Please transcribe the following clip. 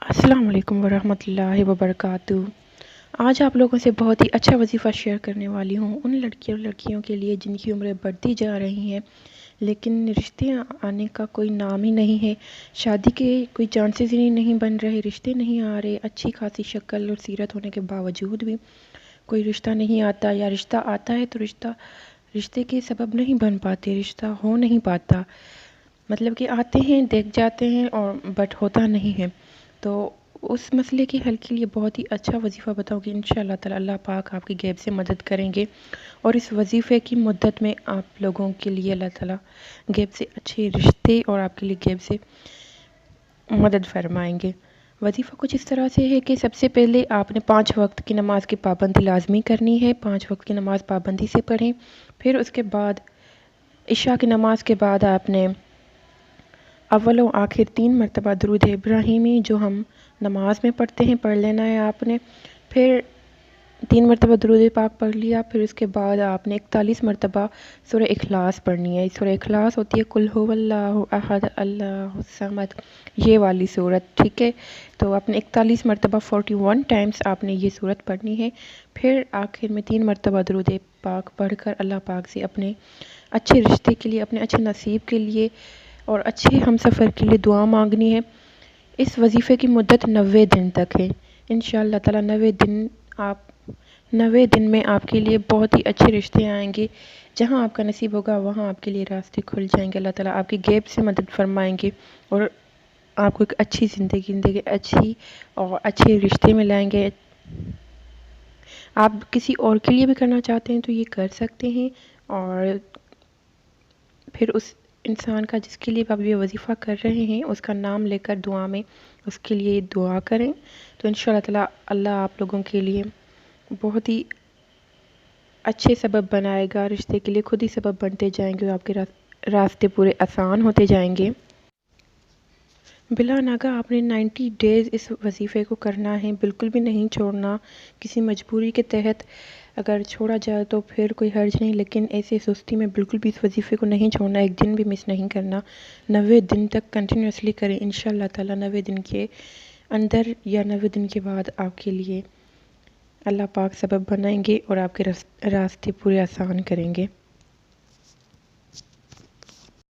السلام علیکم ورحمۃ اللہ وبرکاتہ۔ آج آپ لوگوں سے بہت ہی اچھا وظیفہ شیئر کرنے والی ہوں ان لڑکیوں کے لیے جن کی عمریں بڑھتی جا رہی ہیں لیکن رشتے آنے کا کوئی نام ہی نہیں ہے، شادی کے کوئی چانسز ہی نہیں بن رہے، رشتے نہیں آ رہے، اچھی خاصی شکل اور سیرت ہونے کے باوجود بھی کوئی رشتہ نہیں آتا، یا رشتہ آتا ہے تو رشتے کے سبب نہیں بن پاتے، رشتہ ہو نہیں پاتا، مطلب کہ آتے ہیں دیکھ جاتے ہیں اور بٹ ہوتا نہیں ہے۔ تو اس مسئلے کے حل کے لیے بہت ہی اچھا وظیفہ بتاؤں گی انشاءاللہ تعالی، اللہ پاک آپ کی غیب سے مدد کریں گے، اور اس وظیفے کی مدت میں آپ لوگوں کے لیے اللہ تعالی غیب سے اچھے رشتے اور آپ کے لیے غیب سے مدد فرمائیں گے۔ وظیفہ کچھ اس طرح سے ہے کہ سب سے پہلے آپ نے 5 وقت کی نماز کی پابندی لازمی کرنی ہے، 5 وقت کی نماز پابندی سے پڑھیں، پھر اس کے بعد عشاء کی نماز کے بعد آپ نے اول و آخر 3 مرتبہ درود ابراہیمی جو ہم نماز میں پڑھتے ہیں پڑھ لینا ہے آپ نے، پھر 3 مرتبہ درود پاک پڑھ لیا، پھر اس کے بعد آپ نے 41 مرتبہ سورہ اخلاص پڑھنی ہے۔ سورہ اخلاص ہوتی ہے قل هو اللہ احد اللہ الصمد، یہ والی سورت، ٹھیک ہے؟ تو آپ نے 41 مرتبہ 41 ٹائمز آپ نے یہ سورت پڑھنی ہے، پھر آخر میں 3 مرتبہ درود پاک پڑھ کر اللہ پاک سے اپنے اچھے رشتے کے لیے، اپنے اچھے نصیب کے لیے اور اچھے ہم سفر کے لیے دعا مانگنی ہے۔ اس وظیفے کی مدت 90 دن تک ہے انشاءاللہ تعالی۔ 90 دن میں آپ کے لیے بہت ہی اچھے رشتے آئیں گے، جہاں آپ کا نصیب ہوگا وہاں آپ کے لیے راستے کھل جائیں گے، اللہ تعالیٰ آپ کی غیب سے مدد فرمائیں گے اور آپ کو ایک اچھی زندگی اچھی اور اچھے رشتے میں لائیں گے۔ آپ کسی اور کے لیے بھی کرنا چاہتے ہیں تو یہ کر سکتے ہیں، اور پھر اس انسان کا جس کے لیے آپ یہ وظیفہ کر رہے ہیں اس کا نام لے کر دعا میں اس کے لیے دعا کریں، تو انشاءاللہ تعالی اللہ آپ لوگوں کے لیے بہت ہی اچھے سبب بنائے گا، رشتے کے لیے خود ہی سبب بنتے جائیں گے، آپ کے راستے پورے آسان ہوتے جائیں گے۔ بلا ناغہ آپ نے 90 ڈیز اس وظیفے کو کرنا ہے، بالکل بھی نہیں چھوڑنا۔ کسی مجبوری کے تحت اگر چھوڑا جائے تو پھر کوئی حرج نہیں، لیکن ایسے سستی میں بالکل بھی اس وظیفے کو نہیں چھوڑنا، ایک دن بھی مس نہیں کرنا، 90 دن تک کنٹینیوسلی کریں انشاءاللہ تعالی۔ 90 دن کے اندر یا 90 دن کے بعد آپ کے لیے اللہ پاک سبب بنائیں گے اور آپ کے راستے پورے آسان کریں گے۔